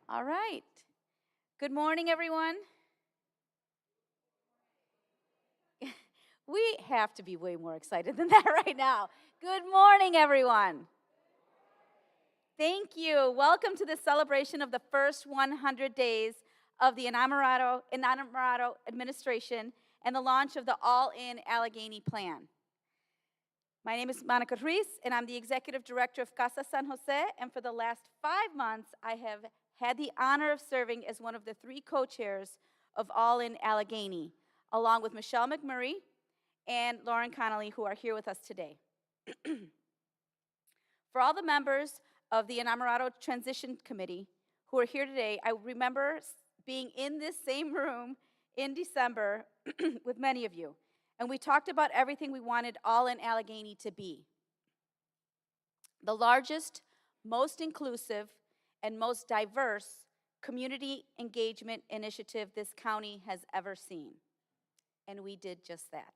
All right. Good morning, everyone. We have to be way more excited than that right now. Good morning, everyone. Thank you. Welcome to the celebration of the first 100 days of the Inamorado administration and the launch of the All In Allegheny plan. My name is Monica Ruiz, and I'm the executive director of Casa San Jose. And for the last 5 months, I have had the honor of serving as one of the 3 co-chairs of All In Allegheny, along with Michelle McMurray and Lauren Connolly, who are here with us today. For all the members of the Inamorado Transition Committee who are here today, I remember being in this same room in December with many of you, and we talked about everything we wanted All in Allegheny to be. The largest, most inclusive, and most diverse community engagement initiative this county has ever seen. And we did just that.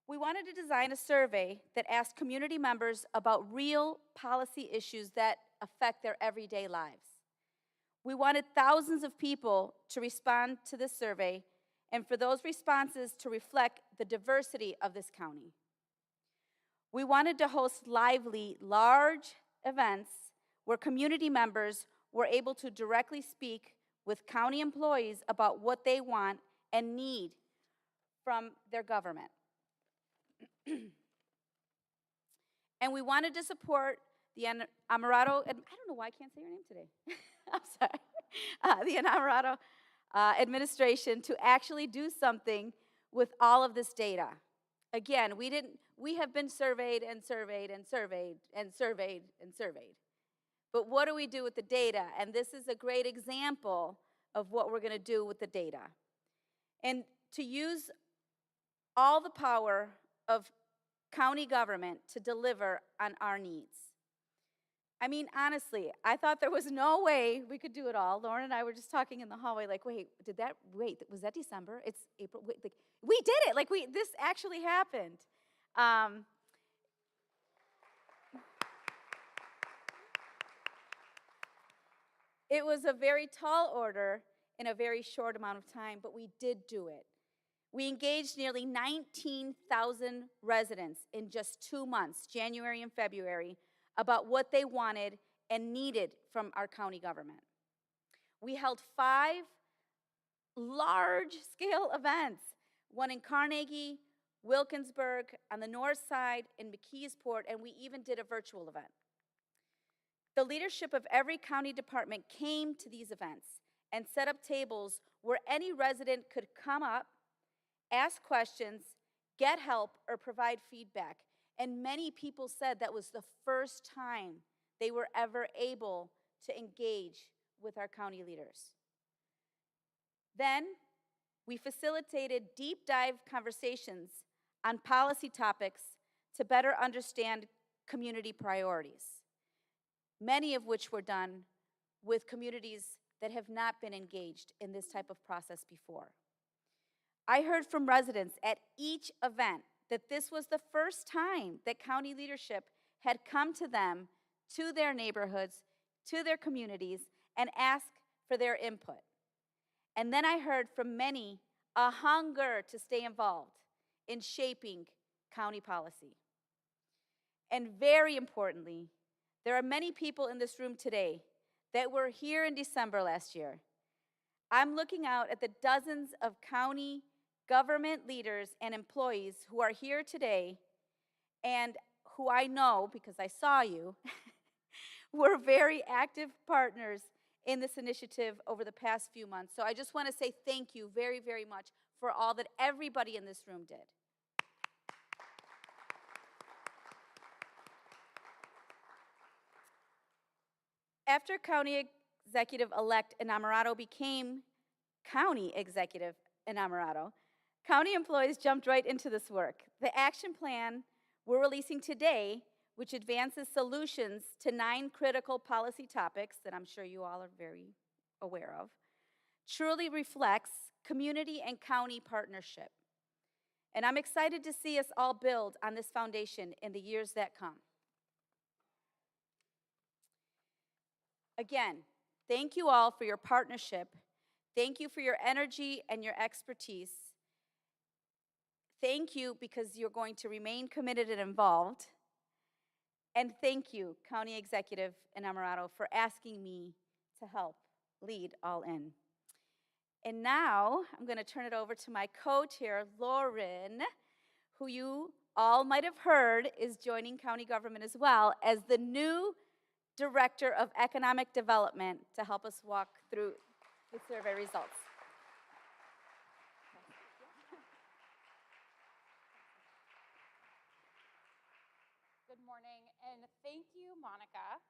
We wanted to design a survey that asked community members about real policy issues that affect their everyday lives. We wanted thousands of people to respond to this survey and for those responses to reflect the diversity of this county. We wanted to host lively, large events where community members were able to directly speak with county employees about what they want and need from their government. And we wanted to support the Inamorado, I don't know why I can't say your name today. I'm sorry. The Inamorado administration to actually do something with all of this data. Again, we have been surveyed and surveyed and surveyed and surveyed and surveyed. But what do we do with the data? And this is a great example of what we're going to do with the data. And to use all the power of county government to deliver on our needs. I mean, honestly, I thought there was no way we could do it all. Lauren and I were just talking in the hallway, like, wait, was that December? It's April. Wait, like, we did it. This actually happened. It was a very tall order in a very short amount of time, but we did do it. We engaged nearly 19,000 residents in just 2 months, January and February, about what they wanted and needed from our county government. We held 5 large-scale events, one in Carnegie, Wilkinsburg, on the north side, in McKeesport, and we even did a virtual event. The leadership of every county department came to these events and set up tables where any resident could come up, ask questions, get help, or provide feedback. And many people said that was the first time they were ever able to engage with our county leaders. Then, we facilitated deep dive conversations on policy topics to better understand community priorities, many of which were done with communities that have not been engaged in this type of process before. I heard from residents at each event that this was the first time that county leadership had come to them, to their neighborhoods, to their communities, and asked for their input. And then I heard from many a hunger to stay involved in shaping county policy. And very importantly, there are many people in this room today that were here in December last year. I'm looking out at the dozens of county government leaders and employees who are here today and who I know, because I saw you, were very active partners in this initiative over the past few months. So I just want to say thank you very, very much for all that everybody in this room did. After County Executive-elect Inamorado became County Executive Inamorado, county employees jumped right into this work. The action plan we're releasing today, which advances solutions to 9 critical policy topics that I'm sure you all are very aware of, truly reflects community and county partnership. And I'm excited to see us all build on this foundation in the years that come. Again, thank you all for your partnership. Thank you for your energy and your expertise. Thank you because you're going to remain committed and involved. And thank you, County Executive Innamorato, for asking me to help lead All In. And now I'm going to turn it over to my co-chair, Lauren, who you all might have heard is joining county government as well as the new Director of Economic Development to help us walk through the survey results. Good morning, and thank you, Monica.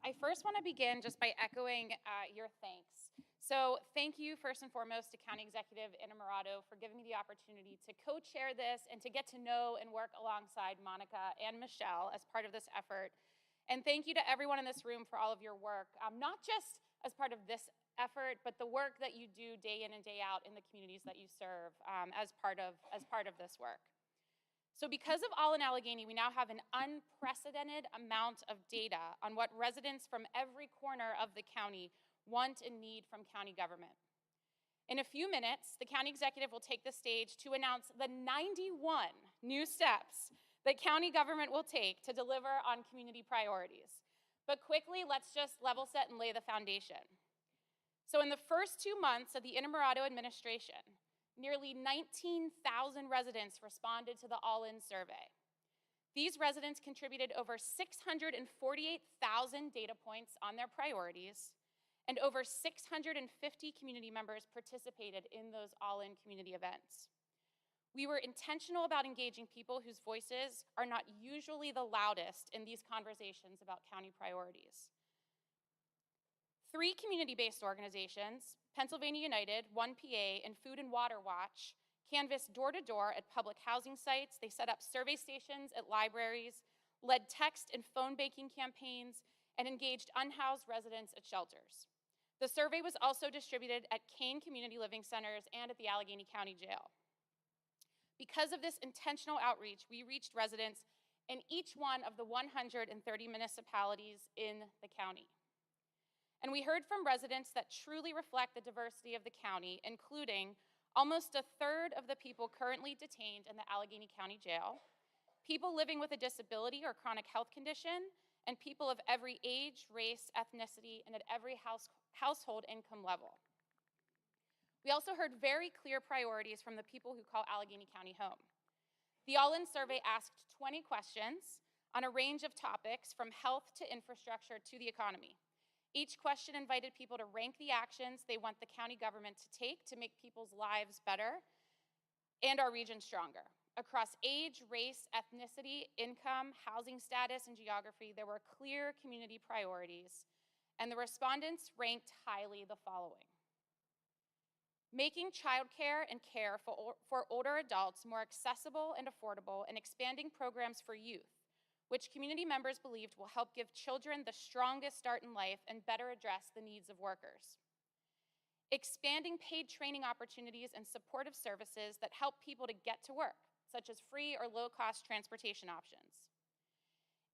I first want to begin just by echoing your thanks. So thank you first and foremost to County Executive Innamorato for giving me the opportunity to co-chair this and to get to know and work alongside Monica and Michelle as part of this effort. And thank you to everyone in this room for all of your work, not just as part of this effort, but the work that you do day in and day out in the communities that you serve as part of this work. So because of All in Allegheny, we now have an unprecedented amount of data on what residents from every corner of the county want and need from county government. In a few minutes, the county executive will take the stage to announce the 91 new steps that county government will take to deliver on community priorities. But quickly, let's just level set and lay the foundation. So in the first 2 months of the Innamorato administration, nearly 19,000 residents responded to the All In survey. These residents contributed over 648,000 data points on their priorities, and over 650 community members participated in those All In community events. We were intentional about engaging people whose voices are not usually the loudest in these conversations about county priorities. 3 community-based organizations, Pennsylvania United, 1PA, and Food and Water Watch, canvassed door-to-door at public housing sites. They set up survey stations at libraries, led text and phone banking campaigns, and engaged unhoused residents at shelters. The survey was also distributed at Kane Community Living Centers and at the Allegheny County Jail. Because of this intentional outreach, we reached residents in each one of the 130 municipalities in the county. And we heard from residents that truly reflect the diversity of the county, including almost a third of the people currently detained in the Allegheny County Jail, people living with a disability or chronic health condition, and people of every age, race, ethnicity, and at every household income level. We also heard very clear priorities from the people who call Allegheny County home. The All In survey asked 20 questions on a range of topics from health to infrastructure to the economy. Each question invited people to rank the actions they want the county government to take to make people's lives better and our region stronger. Across age, race, ethnicity, income, housing status, and geography, there were clear community priorities, and the respondents ranked highly the following: making childcare and care for older adults more accessible and affordable, and expanding programs for youth, which community members believed will help give children the strongest start in life and better address the needs of workers. Expanding paid training opportunities and supportive services that help people to get to work, such as free or low-cost transportation options.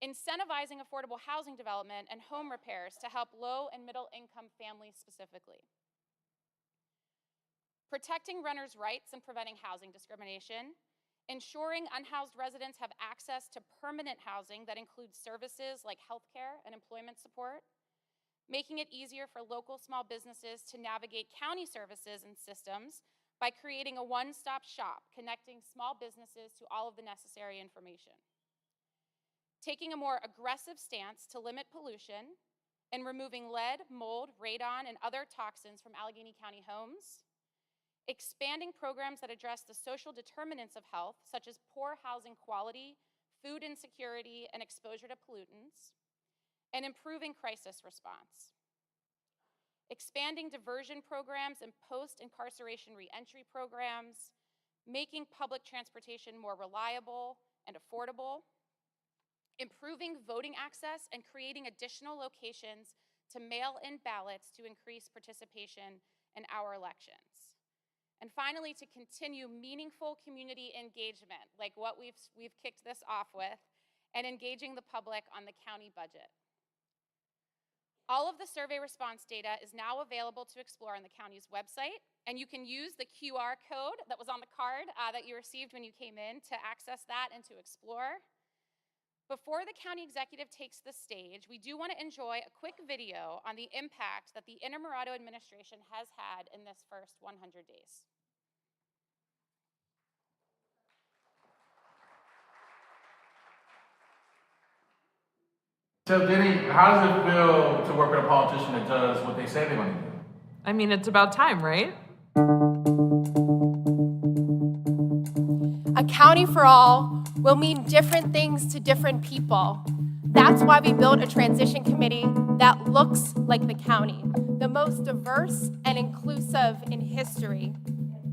Incentivizing affordable housing development and home repairs to help low and middle-income families specifically. Protecting renters' rights and preventing housing discrimination. Ensuring unhoused residents have access to permanent housing that includes services like healthcare and employment support, making it easier for local small businesses to navigate county services and systems by creating a one-stop shop connecting small businesses to all of the necessary information. Taking a more aggressive stance to limit pollution and removing lead, mold, radon, and other toxins from Allegheny County homes. Expanding programs that address the social determinants of health, such as poor housing quality, food insecurity, and exposure to pollutants, and improving crisis response. Expanding diversion programs and post-incarceration reentry programs, making public transportation more reliable and affordable, improving voting access and creating additional locations to mail in ballots to increase participation in our elections. And finally, to continue meaningful community engagement, like what we've kicked this off with, and engaging the public on the county budget. All of the survey response data is now available to explore on the county's website, and you can use the QR code that was on the card that you received when you came in to access that and to explore. Before the county executive takes the stage, we do want to enjoy a quick video on the impact that the Innamorato administration has had in this first 100 days. So, Denny, how does it feel to work with a politician that does what they say they're going to do? I mean, it's about time, right? A county for all will mean different things to different people. That's why we built a transition committee that looks like the county, the most diverse and inclusive in history.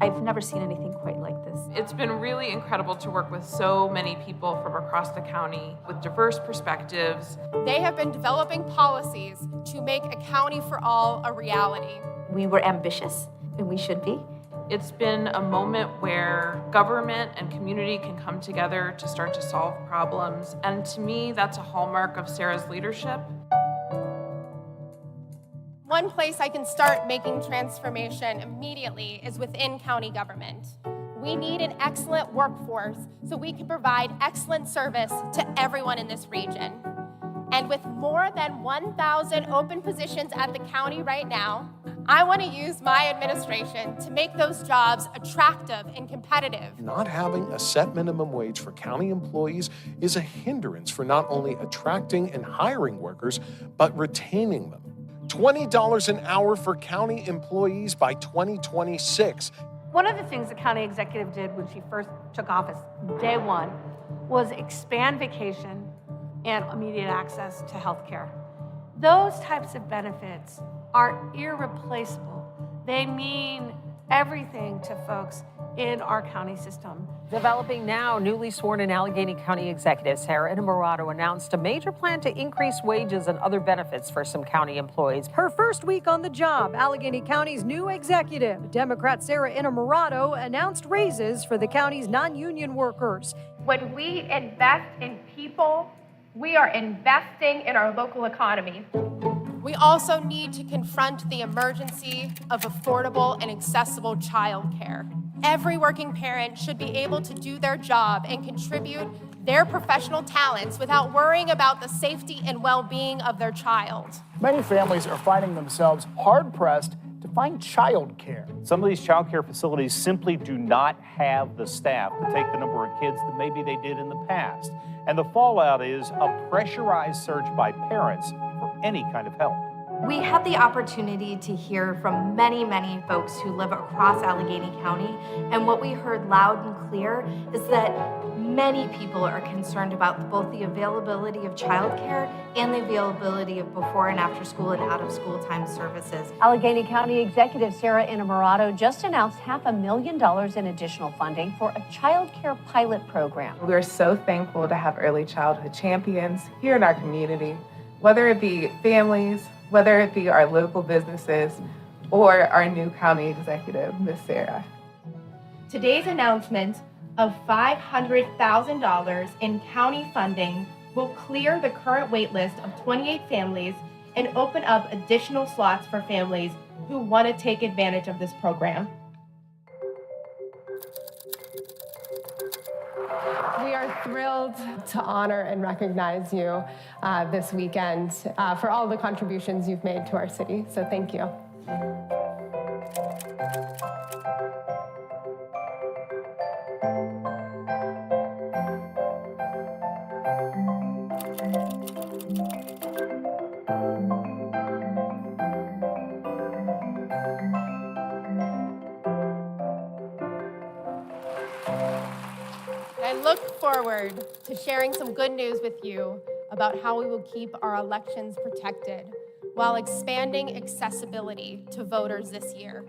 I've never seen anything quite like this. It's been really incredible to work with so many people from across the county with diverse perspectives. They have been developing policies to make a county for all a reality. We were ambitious, and we should be. It's been a moment where government and community can come together to start to solve problems. And to me, that's a hallmark of Sarah's leadership. One place I can start making transformation immediately is within county government. We need an excellent workforce so we can provide excellent service to everyone in this region. And with more than 1,000 open positions at the county right now, I want to use my administration to make those jobs attractive and competitive. Not having a set minimum wage for county employees is a hindrance for not only attracting and hiring workers, but retaining them. $20 an hour for county employees by 2026. One of the things the county executive did when she first took office, day one, was expand vacation and immediate access to health care. Those types of benefits are irreplaceable. They mean everything to folks in our county system. Developing now, newly sworn in Allegheny County Executive Sarah Innamorato announced a major plan to increase wages and other benefits for some county employees. Her first week on the job, Allegheny County's new executive, Democrat Sarah Innamorato, announced raises for the county's non-union workers. When we invest in people, we are investing in our local economy. We also need to confront the emergency of affordable and accessible childcare. Every working parent should be able to do their job and contribute their professional talents without worrying about the safety and well-being of their child. Many families are finding themselves hard-pressed to find childcare. Some of these childcare facilities simply do not have the staff to take the number of kids that maybe they did in the past. And the fallout is a pressurized search by parents for any kind of help. We had the opportunity to hear from many, many folks who live across Allegheny County, and what we heard loud and clear is that many people are concerned about both the availability of childcare and the availability of before and after school and out of school time services. Allegheny County Executive Sarah Innamorato just announced $500,000 in additional funding for a child care pilot program. We're so thankful to have early childhood champions here in our community, whether it be families, whether it be our local businesses, or our new county executive, Ms. Sarah. Today's announcement of $500,000 in county funding will clear the current wait list of 28 families and open up additional slots for families who want to take advantage of this program. We are thrilled to honor and recognize you this weekend for all the contributions you've made to our city. So thank you. I look forward to sharing some good news with you about how we will keep our elections protected while expanding accessibility to voters this year.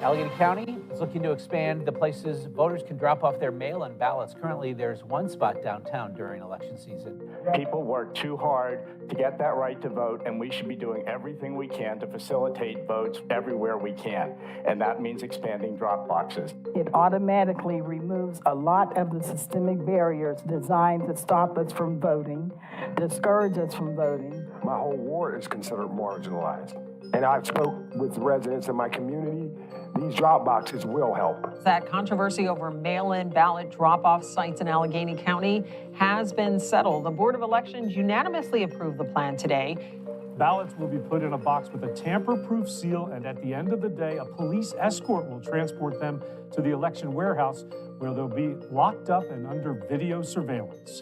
Allegheny County is looking to expand the places voters can drop off their mail-in ballots. Currently, there's one spot downtown during election season. People work too hard to get that right to vote, and we should be doing everything we can to facilitate votes everywhere we can. And that means expanding drop boxes. It automatically removes a lot of the systemic barriers designed to stop us from voting, discourage us from voting. My whole ward is considered marginalized. And I've spoke with residents in my community. These drop boxes will help. That controversy over mail-in ballot drop-off sites in Allegheny County has been settled. The Board of Elections unanimously approved the plan today. Ballots will be put in a box with a tamper-proof seal, and at the end of the day, a police escort will transport them to the election warehouse, where they'll be locked up and under video surveillance.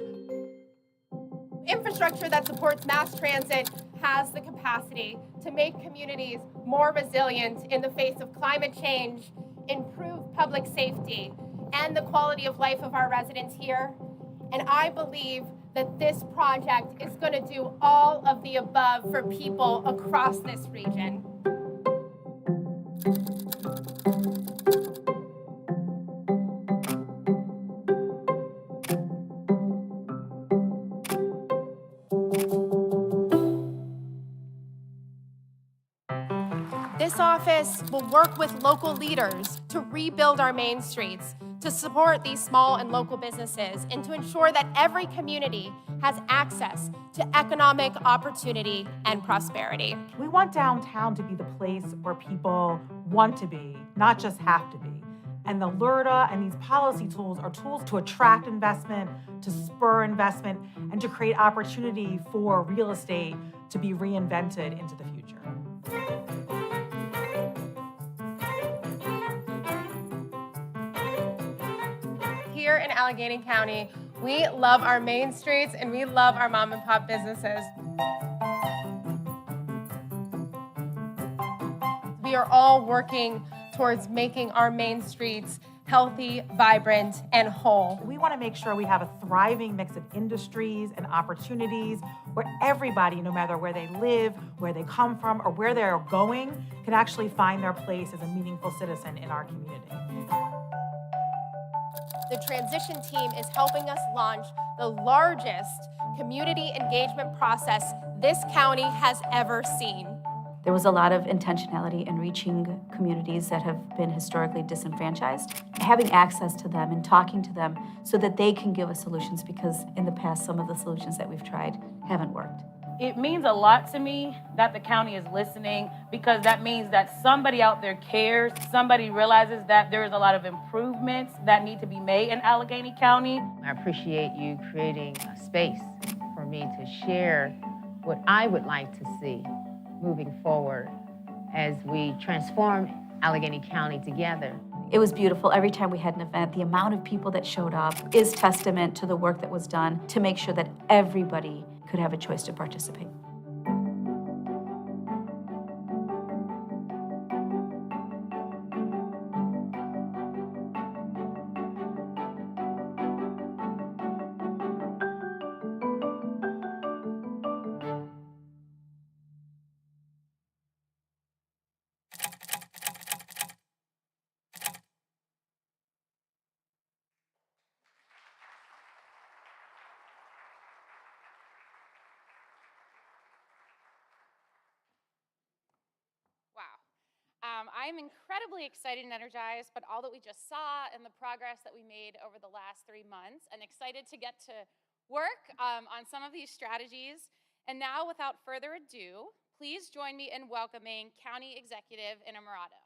Infrastructure that supports mass transit has the capacity to make communities more resilient in the face of climate change, improve public safety, and the quality of life of our residents here. And I believe that this project is going to do all of the above for people across this region. This office will work with local leaders to rebuild our main streets, to support these small and local businesses, and to ensure that every community has access to economic opportunity and prosperity. We want downtown to be the place where people want to be, not just have to be. And the LRTA and these policy tools are tools to attract investment, to spur investment, and to create opportunity for real estate to be reinvented into the future. Here in Allegheny County, we love our main streets and we love our mom and pop businesses. We are all working towards making our main streets healthy, vibrant, and whole. We want to make sure we have a thriving mix of industries and opportunities where everybody, no matter where they live, where they come from, or where they're going, can actually find their place as a meaningful citizen in our community. The transition team is helping us launch the largest community engagement process this county has ever seen. There was a lot of intentionality in reaching communities that have been historically disenfranchised, having access to them and talking to them so that they can give us solutions, because in the past, some of the solutions that we've tried haven't worked. It means a lot to me that the county is listening, because that means that somebody out there cares, somebody realizes that there is a lot of improvements that need to be made in Allegheny County. I appreciate you creating a space for me to share what I would like to see moving forward as we transform Allegheny County together. It was beautiful. Every time we had an event, the amount of people that showed up is testament to the work that was done to make sure that everybody could have a choice to participate. I'm incredibly excited and energized by all that we just saw and the progress that we made over the last 3 months, and excited to get to work on some of these strategies. And now, without further ado, please join me in welcoming County Executive Innamorato.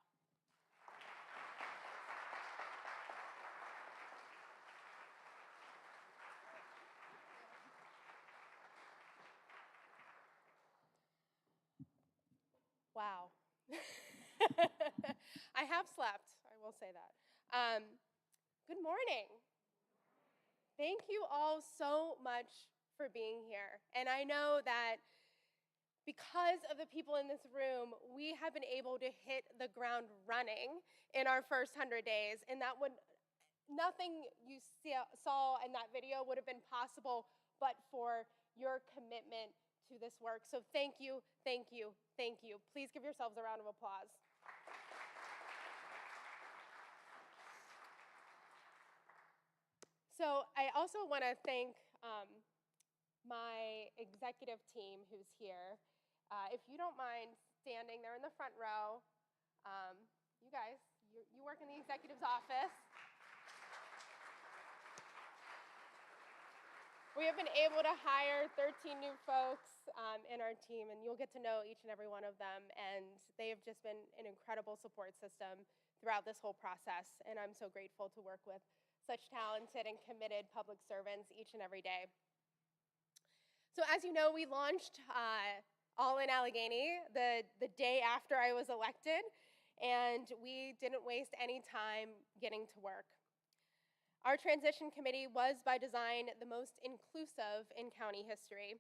Wow. I have slept, I will say that. Good morning. Thank you all so much for being here. And I know that because of the people in this room, we have been able to hit the ground running in our first 100 days. And that would, nothing you saw in that video would have been possible but for your commitment to this work. So thank you, thank you, thank you. Please give yourselves a round of applause. So I also want to thank my executive team who's here. If you don't mind standing there in the front row, you guys, you work in the executive's office. We have been able to hire 13 new folks in our team, and you'll get to know each and every one of them, and they have just been an incredible support system throughout this whole process, and I'm so grateful to work with such talented and committed public servants each and every day. So as you know, we launched All in Allegheny the day after I was elected, and we didn't waste any time getting to work. Our transition committee was by design the most inclusive in county history.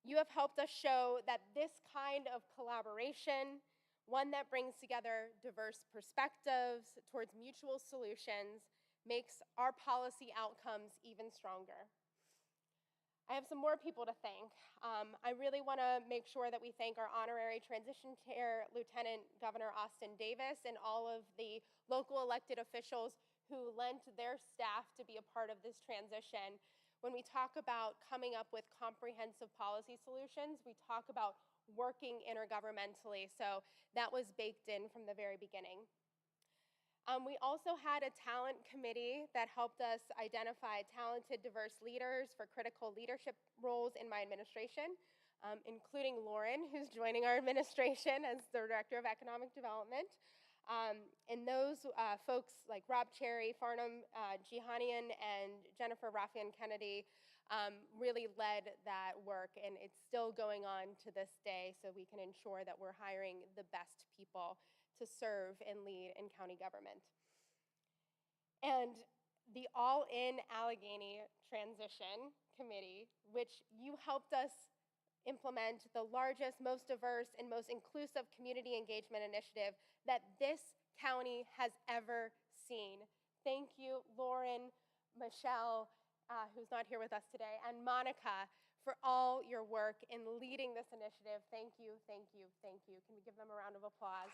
You have helped us show that this kind of collaboration, one that brings together diverse perspectives towards mutual solutions, makes our policy outcomes even stronger. I have some more people to thank. I really want to make sure that we thank our honorary transition chair, Lieutenant Governor Austin Davis, and all of the local elected officials who lent their staff to be a part of this transition. When we talk about coming up with comprehensive policy solutions, we talk about working intergovernmentally, so that was baked in from the very beginning. We also had a talent committee that helped us identify talented, diverse leaders for critical leadership roles in my administration, including Lauren, who's joining our administration as the Director of Economic Development. And those folks like Rob Cherry, Farnham Jihanian, and Jennifer Raffian Kennedy really led that work, and it's still going on to this day, so we can ensure that we're hiring the best people to serve and lead in county government. And the All in Allegheny Transition Committee, which you helped us implement, the largest, most diverse, and most inclusive community engagement initiative that this county has ever seen. Thank you, Lauren, Michelle, who's not here with us today, and Monica for all your work in leading this initiative. Thank you, thank you, thank you. Can we give them a round of applause?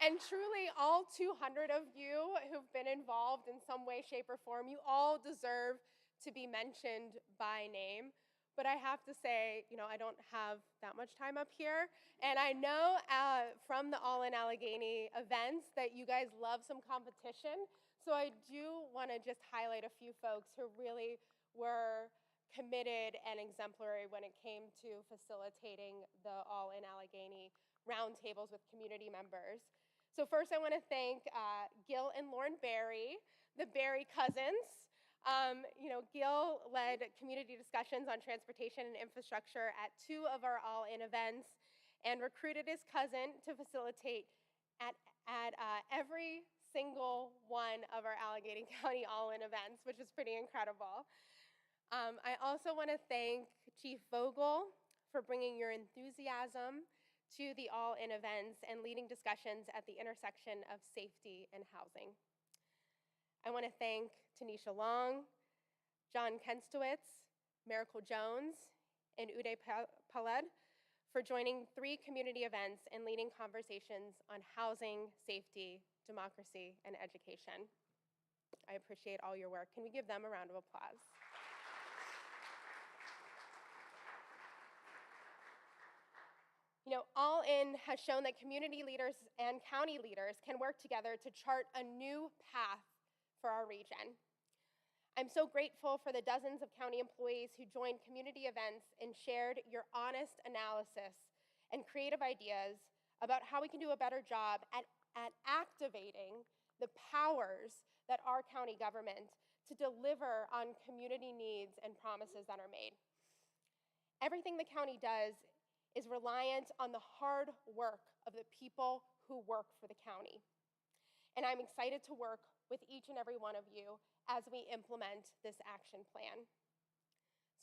And truly, all 200 of you who've been involved in some way, shape, or form, you all deserve to be mentioned by name. But I have to say, I don't have that much time up here. And I know from the All in Allegheny events that you guys love some competition. So I do want to just highlight a few folks who really were committed and exemplary when it came to facilitating the All in Allegheny roundtables with community members. So first I want to thank Gil and Lauren Berry, the Berry cousins. Gil led community discussions on transportation and infrastructure at 2 of our All-In events and recruited his cousin to facilitate at every single one of our Allegheny County All-In events, which is pretty incredible. I also want to thank Chief Vogel for bringing your enthusiasm to the All-In events and leading discussions at the intersection of safety and housing. I want to thank Tanisha Long, John Kenstowitz, Miracle Jones, and Uday Paled for joining 3 community events and leading conversations on housing, safety, democracy, and education. I appreciate all your work. Can we give them a round of applause? All In has shown that community leaders and county leaders can work together to chart a new path for our region. I'm so grateful for the dozens of county employees who joined community events and shared your honest analysis and creative ideas about how we can do a better job at activating the powers that our county government to deliver on community needs and promises that are made. Everything the county does is reliant on the hard work of the people who work for the county. And I'm excited to work with each and every one of you as we implement this action plan.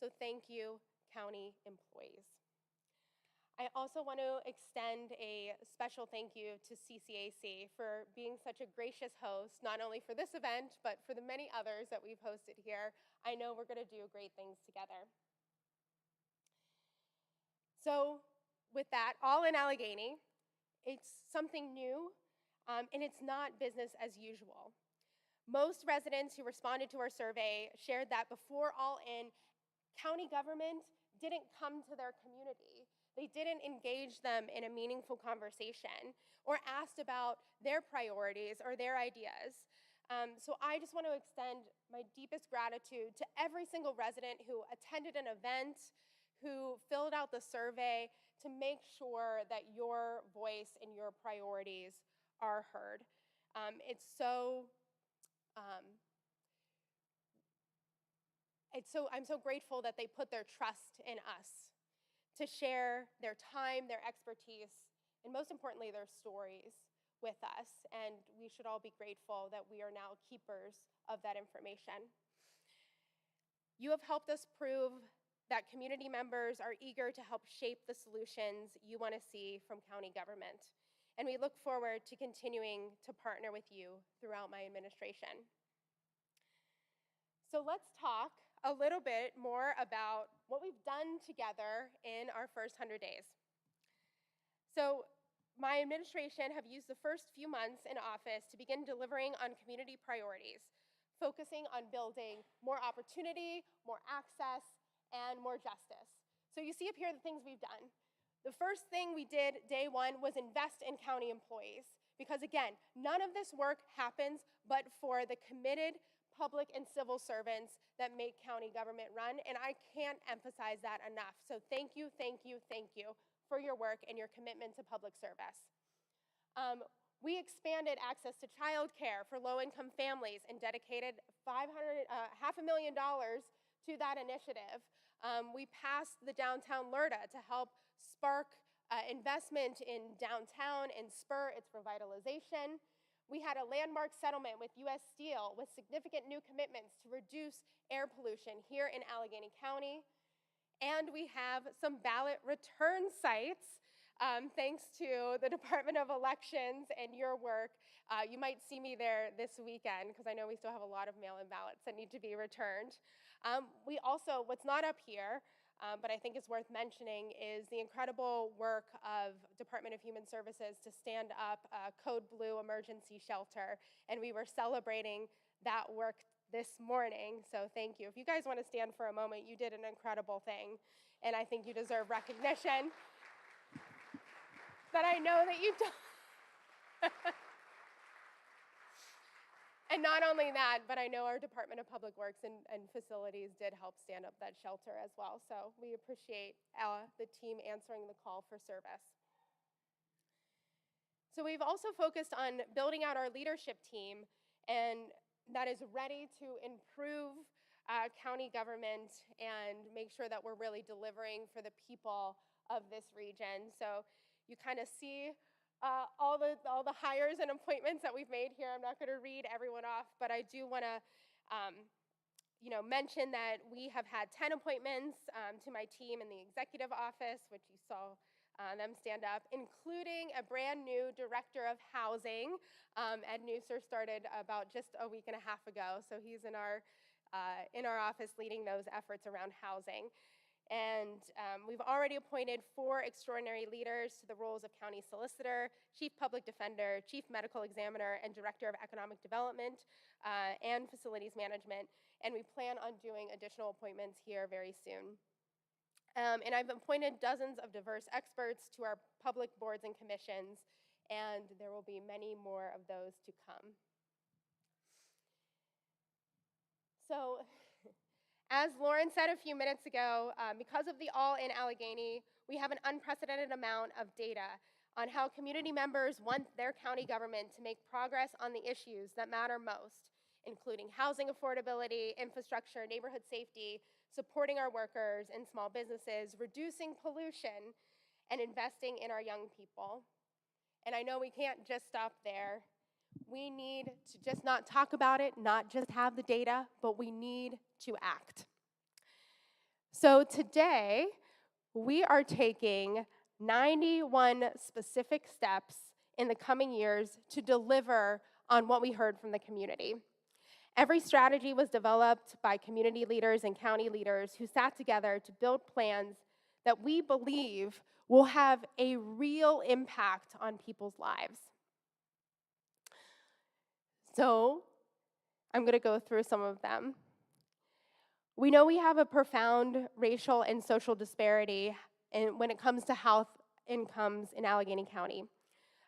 So thank you, county employees. I also want to extend a special thank you to CCAC for being such a gracious host, not only for this event, but for the many others that we've hosted here. I know we're going to do great things together. So with that, All in Allegheny, it's something new, and it's not business as usual. Most residents who responded to our survey shared that before All In, county government didn't come to their community. They didn't engage them in a meaningful conversation or asked about their priorities or their ideas. So I just want to extend my deepest gratitude to every single resident who attended an event, who filled out the survey to make sure that your voice and your priorities are heard. I'm so grateful that they put their trust in us to share their time, their expertise, and most importantly, their stories with us. And we should all be grateful that we are now keepers of that information. You have helped us prove that community members are eager to help shape the solutions you want to see from county government. And we look forward to continuing to partner with you throughout my administration. So let's talk a little bit more about what we've done together in our first 100 days. So my administration have used the first few months in office to begin delivering on community priorities, focusing on building more opportunity, more access, and more justice. So you see up here the things we've done. The first thing we did day one was invest in county employees, because again, none of this work happens but for the committed public and civil servants that make county government run, and I can't emphasize that enough. So thank you, thank you, thank you for your work and your commitment to public service. We expanded access to childcare for low-income families and dedicated $500,000 to that initiative. We passed the downtown LRTA to help spark investment in downtown and spur its revitalization. We had a landmark settlement with U.S. Steel with significant new commitments to reduce air pollution here in Allegheny County. And we have some ballot return sites, thanks to the Department of Elections and your work. You might see me there this weekend, because I know we still have a lot of mail-in ballots that need to be returned. We also, what's not up here, but I think is worth mentioning, is the incredible work of Department of Human Services to stand up a Code Blue emergency shelter, and we were celebrating that work this morning, so thank you. If you guys want to stand for a moment, you did an incredible thing, and I think you deserve recognition. But I know that you've done. And not only that, but I know our Department of Public Works and Facilities did help stand up that shelter as well. So we appreciate the team answering the call for service. So we've also focused on building out our leadership team, and that is ready to improve county government and make sure that we're really delivering for the people of this region. So you kind of see all the hires and appointments that we've made here. I'm not going to read everyone off, but I do want to mention that we have had 10 appointments to my team in the executive office, which you saw them stand up, including a brand new director of housing. Ed Nusser started about just a week and a half ago, so he's in our office leading those efforts around housing. And we've already appointed 4 extraordinary leaders to the roles of county solicitor, chief public defender, chief medical examiner, and director of economic development and facilities management. And we plan on doing additional appointments here very soon. And I've appointed dozens of diverse experts to our public boards and commissions, and there will be many more of those to come. So, as Lauren said a few minutes ago, because of the All In Allegheny, we have an unprecedented amount of data on how community members want their county government to make progress on the issues that matter most, including housing affordability, infrastructure, neighborhood safety, supporting our workers and small businesses, reducing pollution, and investing in our young people. And I know we can't just stop there. We need to just not talk about it, not just have the data, but we need to act. So today, we are taking 91 specific steps in the coming years to deliver on what we heard from the community. Every strategy was developed by community leaders and county leaders who sat together to build plans that we believe will have a real impact on people's lives. So, I'm going to go through some of them. We know we have a profound racial and social disparity when it comes to health incomes in Allegheny County.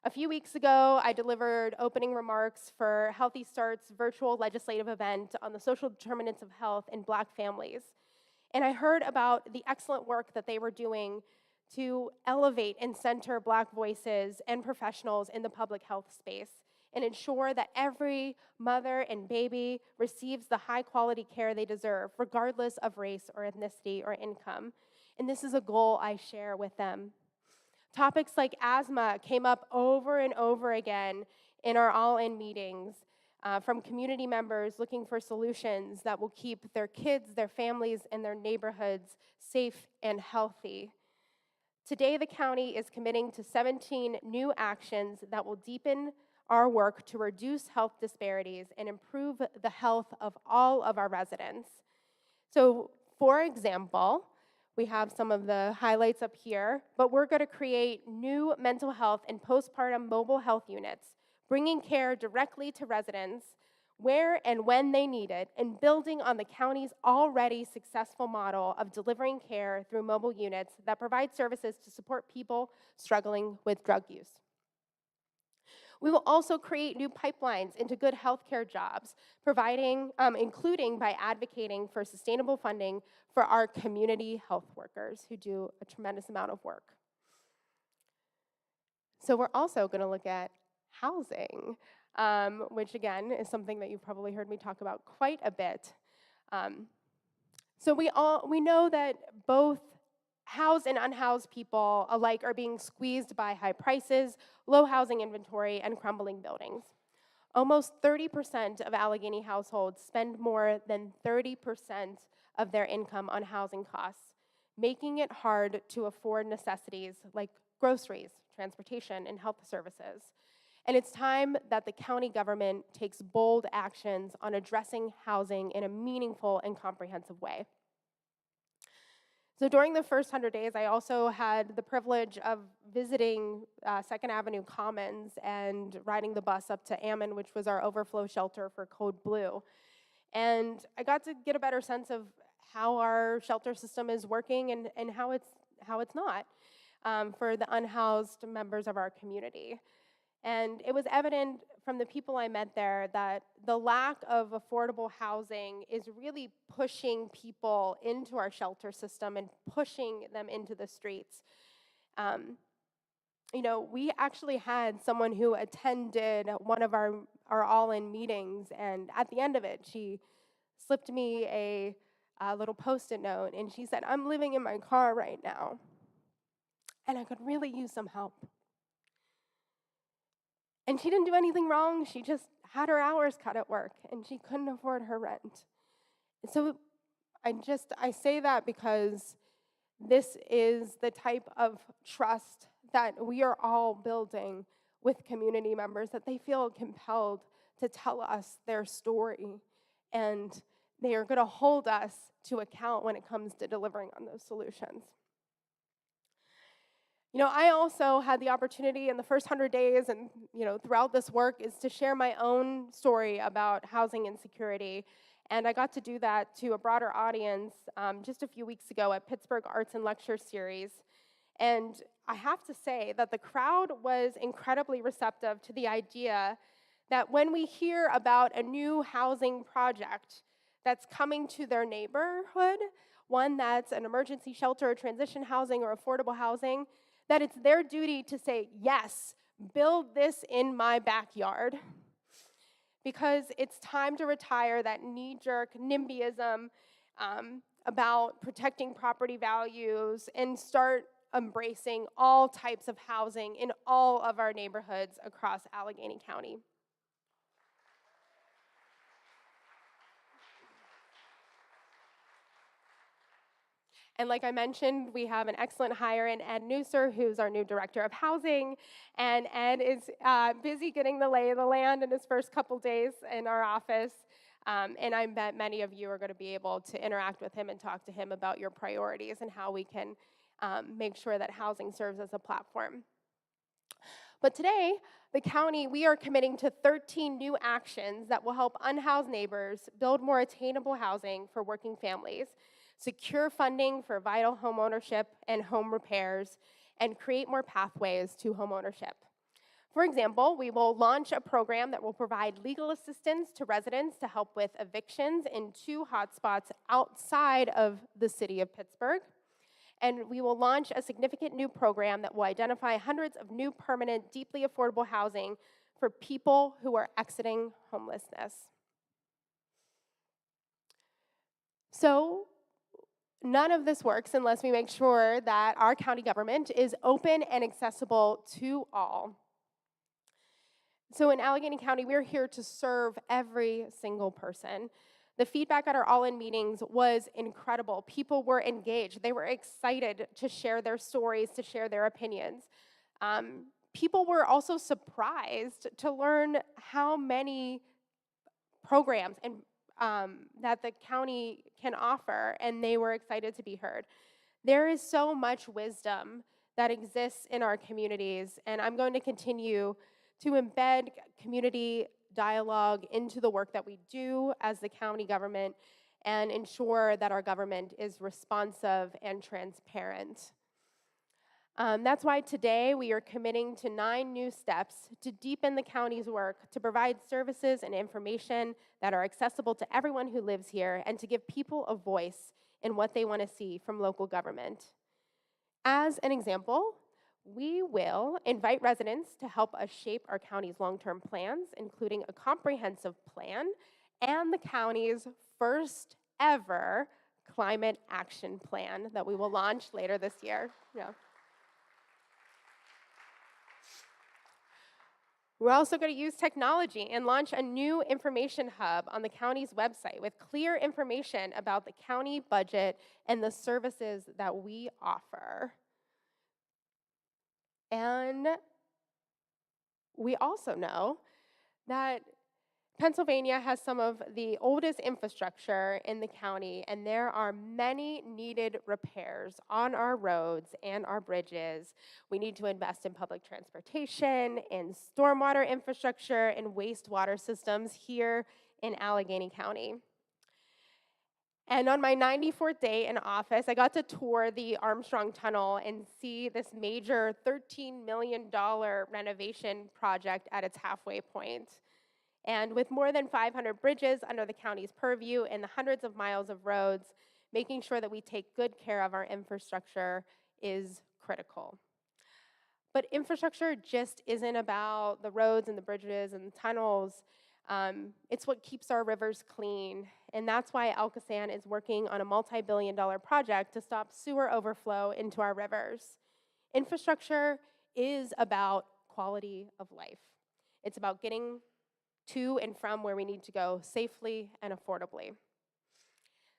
A few weeks ago, I delivered opening remarks for Healthy Start's virtual legislative event on the social determinants of health in Black families. And I heard about the excellent work that they were doing to elevate and center Black voices and professionals in the public health space and ensure that every mother and baby receives the high-quality care they deserve, regardless of race or ethnicity or income. And this is a goal I share with them. Topics like asthma came up over and over again in our all-in meetings from community members looking for solutions that will keep their kids, their families, and their neighborhoods safe and healthy. Today, the county is committing to 17 new actions that will deepen our work to reduce health disparities and improve the health of all of our residents. So, for example, we have some of the highlights up here, but we're going to create new mental health and postpartum mobile health units, bringing care directly to residents where and when they need it, and building on the county's already successful model of delivering care through mobile units that provide services to support people struggling with drug use. We will also create new pipelines into good healthcare jobs, including by advocating for sustainable funding for our community health workers who do a tremendous amount of work. So we're also going to look at housing, which again is something that you've probably heard me talk about quite a bit. So we know that both housed and unhoused people alike are being squeezed by high prices, low housing inventory, and crumbling buildings. Almost 30% of Allegheny households spend more than 30% of their income on housing costs, making it hard to afford necessities like groceries, transportation, and health services. And it's time that the county government takes bold actions on addressing housing in a meaningful and comprehensive way. So during the first 100 days, I also had the privilege of visiting 2nd Avenue Commons and riding the bus up to Ammon, which was our overflow shelter for Code Blue. And I got to get a better sense of how our shelter system is working and how it's not for the unhoused members of our community. And it was evident from the people I met there that the lack of affordable housing is really pushing people into our shelter system and pushing them into the streets. We actually had someone who attended one of our all-in meetings, and at the end of it, she slipped me a little Post-it note, and she said, "I'm living in my car right now, and I could really use some help." And she didn't do anything wrong. She just had her hours cut at work, and she couldn't afford her rent. And so I say that because this is the type of trust that we are all building with community members, that they feel compelled to tell us their story, and they are going to hold us to account when it comes to delivering on those solutions. I also had the opportunity in the first 100 days and, throughout this work is to share my own story about housing insecurity. And I got to do that to a broader audience just a few weeks ago at Pittsburgh Arts and Lecture Series. And I have to say that the crowd was incredibly receptive to the idea that when we hear about a new housing project that's coming to their neighborhood, one that's an emergency shelter, transition housing, or affordable housing, that it's their duty to say, yes, build this in my backyard. Because it's time to retire that knee-jerk NIMBYism about protecting property values and start embracing all types of housing in all of our neighborhoods across Allegheny County. And like I mentioned, we have an excellent hire in Ed Newser, who's our new director of housing. And Ed is busy getting the lay of the land in his first couple days in our office. And I bet many of you are going to be able to interact with him and talk to him about your priorities and how we can make sure that housing serves as a platform. But today, the county, we are committing to 13 new actions that will help unhoused neighbors build more attainable housing for working families, secure funding for vital home ownership and home repairs, and create more pathways to home ownership. For example, we will launch a program that will provide legal assistance to residents to help with evictions in 2 hotspots outside of the city of Pittsburgh. And we will launch a significant new program that will identify hundreds of new permanent, deeply affordable housing for people who are exiting homelessness. So, none of this works unless we make sure that our county government is open and accessible to all. So in Allegheny County, we're here to serve every single person. The feedback at our all-in meetings was incredible. People were engaged. They were excited to share their stories, to share their opinions. People were also surprised to learn how many programs and that the county can offer, and they were excited to be heard. There is so much wisdom that exists in our communities, and I'm going to continue to embed community dialogue into the work that we do as the county government and ensure that our government is responsive and transparent. That's why today we are committing to 9 new steps to deepen the county's work to provide services and information that are accessible to everyone who lives here and to give people a voice in what they want to see from local government. As an example, we will invite residents to help us shape our county's long-term plans, including a comprehensive plan and the county's first ever climate action plan that we will launch later this year. Yeah. We're also going to use technology and launch a new information hub on the county's website with clear information about the county budget and the services that we offer. And we also know that Pennsylvania has some of the oldest infrastructure in the county, and there are many needed repairs on our roads and our bridges. We need to invest in public transportation, in stormwater infrastructure, and wastewater systems here in Allegheny County. And on my 94th day in office, I got to tour the Armstrong Tunnel and see this major $13 million renovation project at its halfway point. And with more than 500 bridges under the county's purview and the hundreds of miles of roads, making sure that we take good care of our infrastructure is critical. But infrastructure just isn't about the roads and the bridges and the tunnels. It's what keeps our rivers clean. And that's why Alcosan is working on a multi-billion-dollar project to stop sewer overflow into our rivers. Infrastructure is about quality of life. It's about getting to and from where we need to go safely and affordably.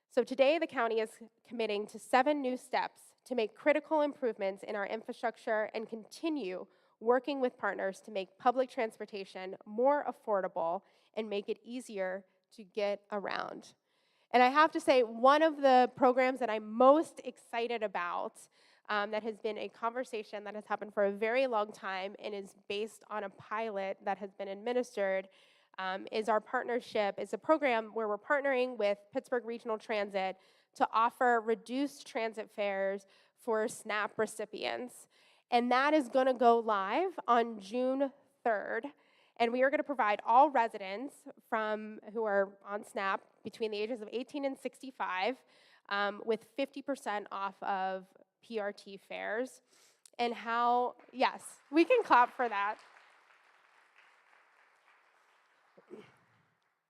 So today, the county is committing to 7 new steps to make critical improvements in our infrastructure and continue working with partners to make public transportation more affordable and make it easier to get around. And I have to say, one of the programs that I'm most excited about that has been a conversation that has happened for a very long time and is based on a pilot that has been administered is our partnership. It's a program where we're partnering with Pittsburgh Regional Transit to offer reduced transit fares for SNAP recipients. And that is going to go live on June 3rd. And we are going to provide all residents who are on SNAP between the ages of 18 and 65 with 50% off of PRT fares. And how, yes, we can clap for that.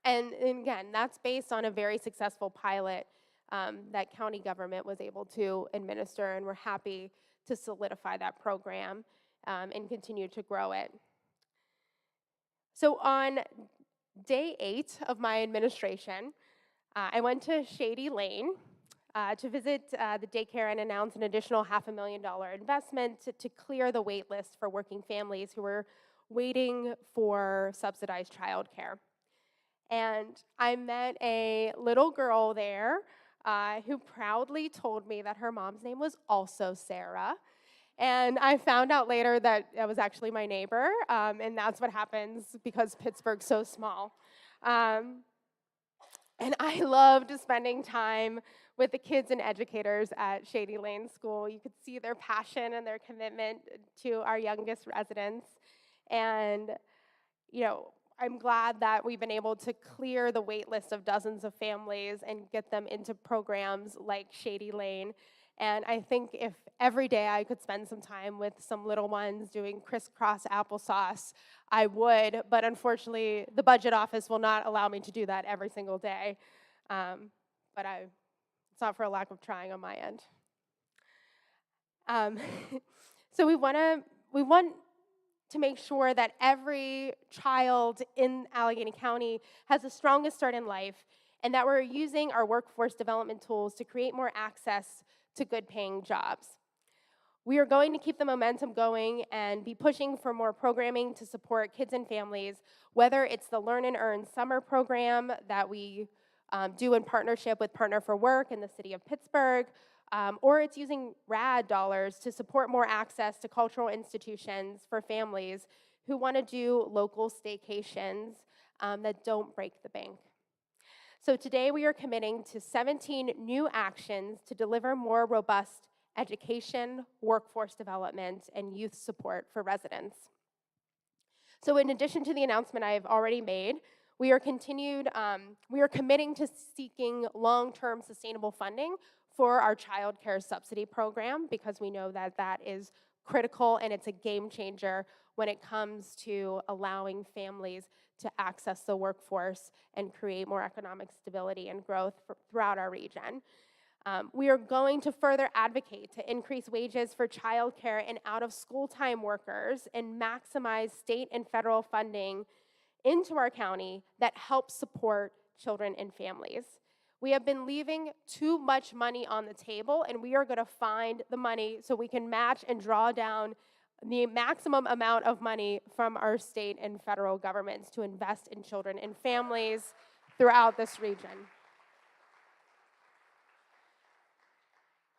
And again, that's based on a very successful pilot that county government was able to administer, and we're happy to solidify that program and continue to grow it. So on day 8 of my administration, I went to Shady Lane to visit the daycare and announce an additional $500,000 investment to clear the wait list for working families who were waiting for subsidized childcare. And I met a little girl there who proudly told me that her mom's name was also Sarah. And I found out later that it was actually my neighbor, and that's what happens because Pittsburgh's so small. And I loved spending time with the kids and educators at Shady Lane School. You could see their passion and their commitment to our youngest residents. And, you know, I'm glad that we've been able to clear the wait list of dozens of families and get them into programs like Shady Lane. And I think if every day I could spend some time with some little ones doing crisscross applesauce, I would. But unfortunately, the budget office will not allow me to do that every single day. But it's not for a lack of trying on my end. So we want to make sure that every child in Allegheny County has the strongest start in life, and that we're using our workforce development tools to create more access to good paying jobs. We are going to keep the momentum going and be pushing for more programming to support kids and families, whether it's the Learn and Earn summer program that we do in partnership with Partner for Work in the city of Pittsburgh, or it's using RAD dollars to support more access to cultural institutions for families who want to do local staycations that don't break the bank. So today we are committing to 17 new actions to deliver more robust education, workforce development, and youth support for residents. So in addition to the announcement I have already made, we are committing to seeking long-term sustainable funding for our child care subsidy program, because we know that that is critical and it's a game changer when it comes to allowing families to access the workforce and create more economic stability and growth throughout our region. We are going to further advocate to increase wages for childcare and out-of-school time workers and maximize state and federal funding into our county that helps support children and families. We have been leaving too much money on the table, and we are going to find the money so we can match and draw down the maximum amount of money from our state and federal governments to invest in children and families throughout this region.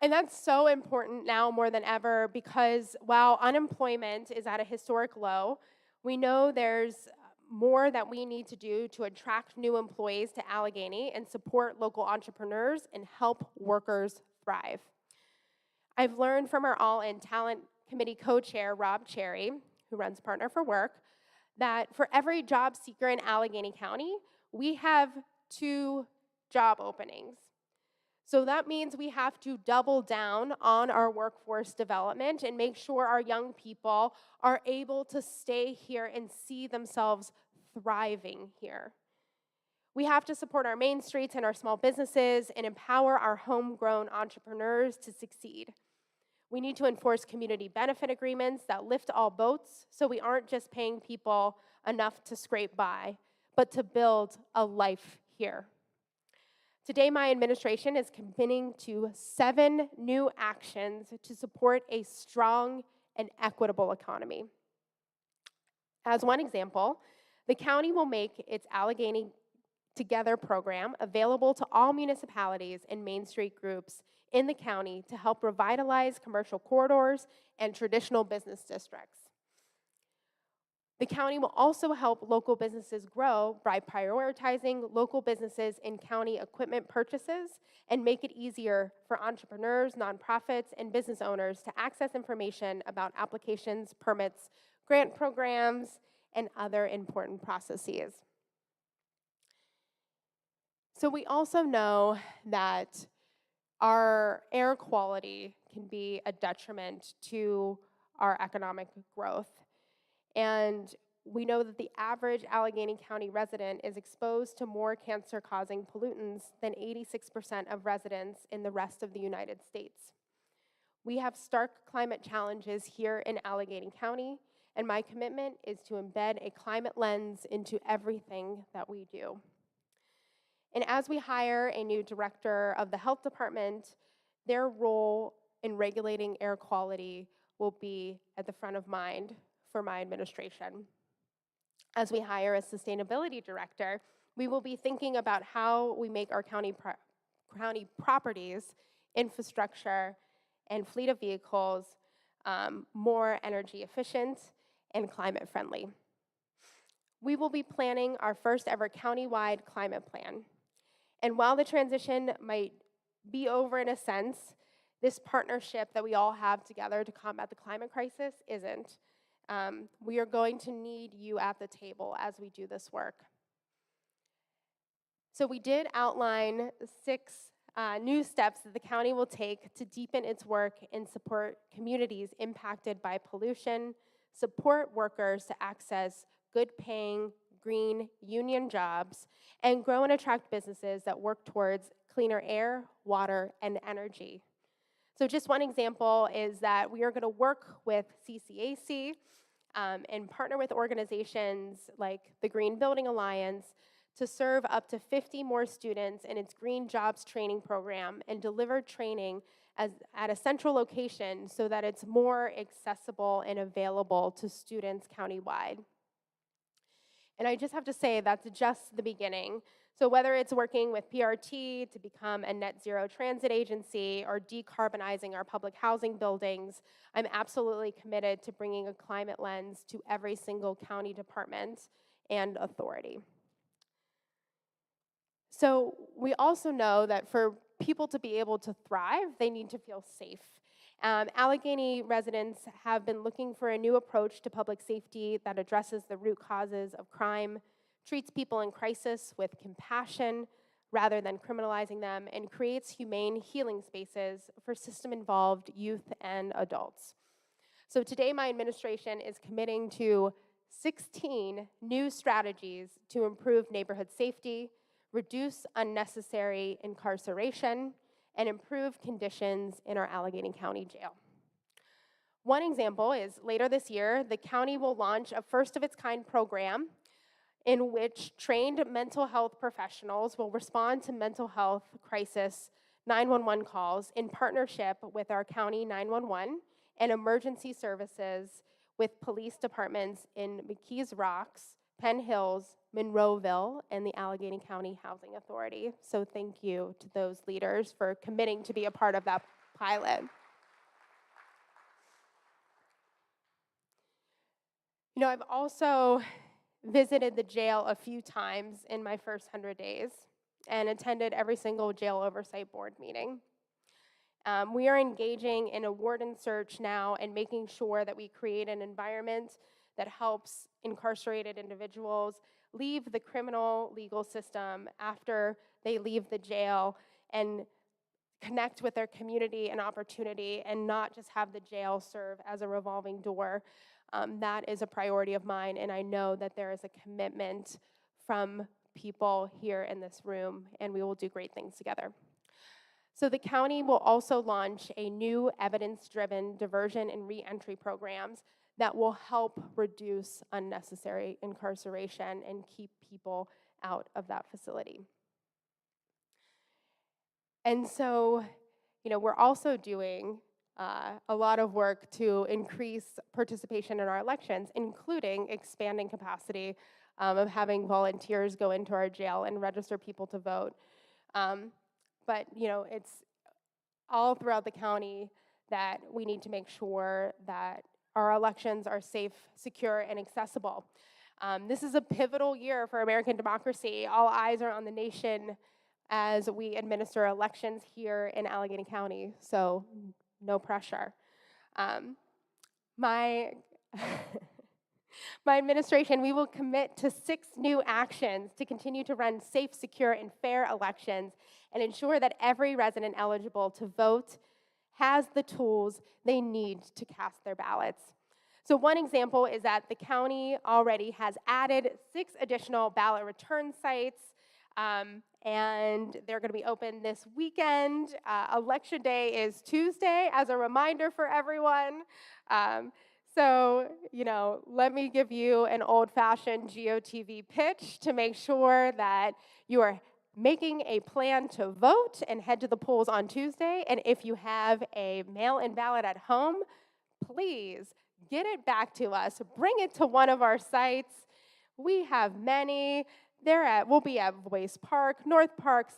And that's so important now more than ever, because while unemployment is at a historic low, we know there's more that we need to do to attract new employees to Allegheny and support local entrepreneurs and help workers thrive. I've learned from our All-In Talent Committee co-chair, Rob Cherry, who runs Partner for Work, that for every job seeker in Allegheny County, we have 2 job openings. So that means we have to double down on our workforce development and make sure our young people are able to stay here and see themselves thriving here. We have to support our main streets and our small businesses and empower our homegrown entrepreneurs to succeed. We need to enforce community benefit agreements that lift all boats, so we aren't just paying people enough to scrape by, but to build a life here. Today, my administration is committing to 7 new actions to support a strong and equitable economy. As one example, the county will make its Allegheny Together program available to all municipalities and Main Street groups in the county to help revitalize commercial corridors and traditional business districts. The county will also help local businesses grow by prioritizing local businesses in county equipment purchases and make it easier for entrepreneurs, nonprofits, and business owners to access information about applications, permits, grant programs, and other important processes. So we also know that our air quality can be a detriment to our economic growth. And we know that the average Allegheny County resident is exposed to more cancer-causing pollutants than 86% of residents in the rest of the United States. We have stark climate challenges here in Allegheny County, and my commitment is to embed a climate lens into everything that we do. And as we hire a new director of the health department, their role in regulating air quality will be at the front of mind for my administration. As we hire a sustainability director, we will be thinking about how we make our county properties, infrastructure, and fleet of vehicles more energy efficient, and climate friendly. We will be planning our first ever countywide climate plan. And while the transition might be over in a sense, this partnership that we all have together to combat the climate crisis isn't. We are going to need you at the table as we do this work. So we did outline 6 new steps that the county will take to deepen its work and support communities impacted by pollution, support workers to access good-paying, green union jobs, and grow and attract businesses that work towards cleaner air, water, and energy. So just one example is that we are going to work with CCAC and partner with organizations like the Green Building Alliance to serve up to 50 more students in its Green Jobs Training Program and deliver training at a central location so that it's more accessible and available to students countywide. And I just have to say that's just the beginning. So whether it's working with PRT to become a net zero transit agency or decarbonizing our public housing buildings, I'm absolutely committed to bringing a climate lens to every single county department and authority. So we also know that for people to be able to thrive, they need to feel safe. Allegheny residents have been looking for a new approach to public safety that addresses the root causes of crime, treats people in crisis with compassion rather than criminalizing them, and creates humane healing spaces for system-involved youth and adults. So today my administration is committing to 16 new strategies to improve neighborhood safety, reduce unnecessary incarceration, and improve conditions in our Allegheny County Jail. One example is later this year, the county will launch a first-of-its-kind program in which trained mental health professionals will respond to mental health crisis 911 calls in partnership with our county 911 and emergency services with police departments in McKees Rocks, Penn Hills, Monroeville, and the Allegheny County Housing Authority. So thank you to those leaders for committing to be a part of that pilot. You know, I've also visited the jail a few times in my first 100 days and attended every single jail oversight board meeting. We are engaging in a warden search now and making sure that we create an environment that helps incarcerated individuals leave the criminal legal system after they leave the jail and connect with their community and opportunity and not just have the jail serve as a revolving door. That is a priority of mine, and I know that there is a commitment from people here in this room, and we will do great things together. So the county will also launch a new evidence-driven diversion and reentry programs that will help reduce unnecessary incarceration and keep people out of that facility. And so, you know, we're also doing a lot of work to increase participation in our elections, including expanding capacity of having volunteers go into our jail and register people to vote. But, you know, it's all throughout the county that we need to make sure that our elections are safe, secure, and accessible. This is a pivotal year for American democracy. All eyes are on the nation as we administer elections here in Allegheny County, so no pressure. My administration, we will commit to 6 new actions to continue to run safe, secure, and fair elections and ensure that every resident eligible to vote has the tools they need to cast their ballots. So one example is that the county already has added 6 additional ballot return sites, and they're going to be open this weekend. Election day is Tuesday, as a reminder for everyone. So, you know, let me give you an old-fashioned GOTV pitch to make sure that you are making a plan to vote and head to the polls on Tuesday. And if you have a mail-in ballot at home, please get it back to us. Bring it to one of our sites. We have many. We'll be at Voice Park, North Park,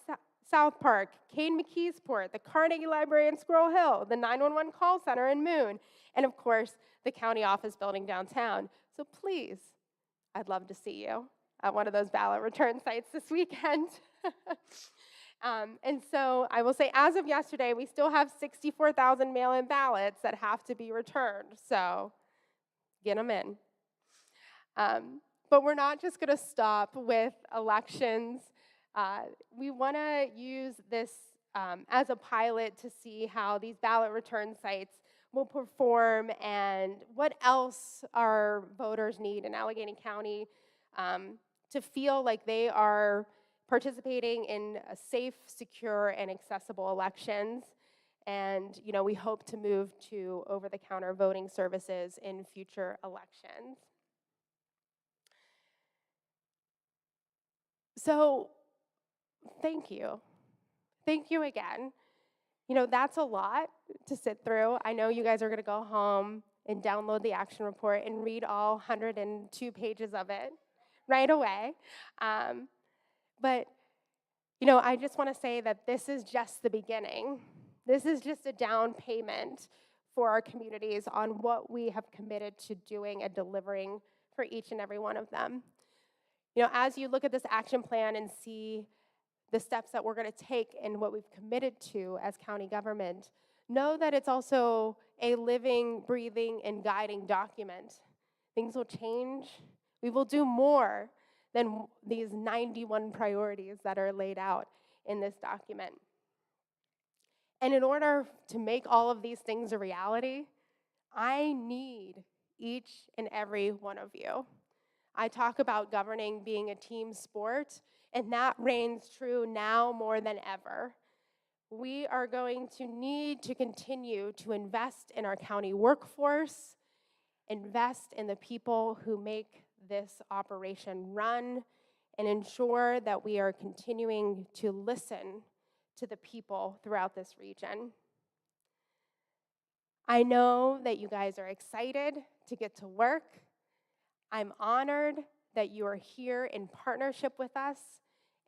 South Park, Kane McKeesport, the Carnegie Library in Squirrel Hill, the 911 call center in Moon, and of course, the county office building downtown. So please, I'd love to see you at one of those ballot return sites this weekend. And so I will say, as of yesterday, we still have 64,000 mail-in ballots that have to be returned. So get them in. But we're not just going to stop with elections. We want to use this as a pilot to see how these ballot return sites will perform and what else our voters need in Allegheny County to feel like they are participating in a safe, secure, and accessible elections. And, you know, we hope to move to over-the-counter voting services in future elections. So, thank you. Thank you again. You know, that's a lot to sit through. I know you guys are going to go home and download the action report and read all 102 pages of it right away. But, you know, I just want to say that this is just the beginning. This is just a down payment for our communities on what we have committed to doing and delivering for each and every one of them. You know, as you look at this action plan and see the steps that we're going to take and what we've committed to as county government, know that it's also a living, breathing, and guiding document. Things will change. We will do more than these 91 priorities that are laid out in this document. And in order to make all of these things a reality, I need each and every one of you. I talk about governing being a team sport, and that reigns true now more than ever. We are going to need to continue to invest in our county workforce, invest in the people who make this operation run, and ensure that we are continuing to listen to the people throughout this region. I know that you guys are excited to get to work. I'm honored that you are here in partnership with us,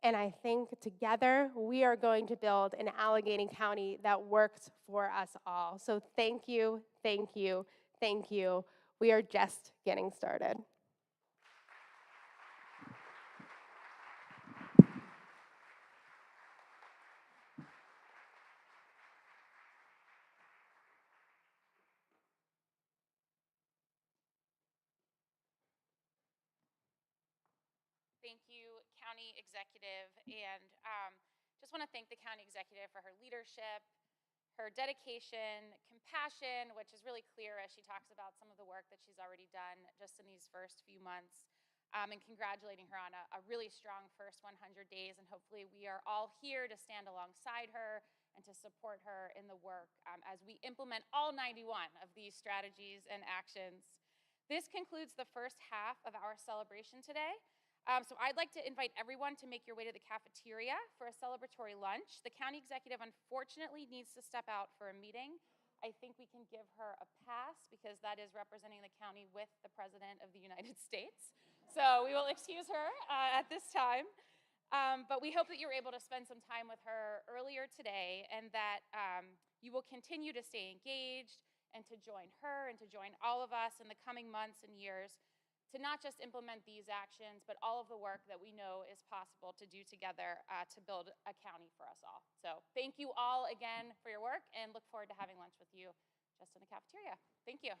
and I think together we are going to build an Allegheny County that works for us all. So thank you, thank you, thank you. We are just getting started. Thank you, County Executive, and just want to thank the County Executive for her leadership, her dedication, compassion, which is really clear as she talks about some of the work that she's already done just in these first few months, and congratulating her on a really strong first 100 days, and hopefully we are all here to stand alongside her and to support her in the work as we implement all 91 of these strategies and actions. This concludes the first half of our celebration today. So I'd like to invite everyone to make your way to the cafeteria for a celebratory lunch. The county executive unfortunately needs to step out for a meeting. I think we can give her a pass because that is representing the county with the President of the United States. So we will excuse her at this time. But we hope that you're able to spend some time with her earlier today and that you will continue to stay engaged and to join her and to join all of us in the coming months and years to not just implement these actions, but all of the work that we know is possible to do together to build a county for us all. So thank you all again for your work and look forward to having lunch with you just in the cafeteria. Thank you.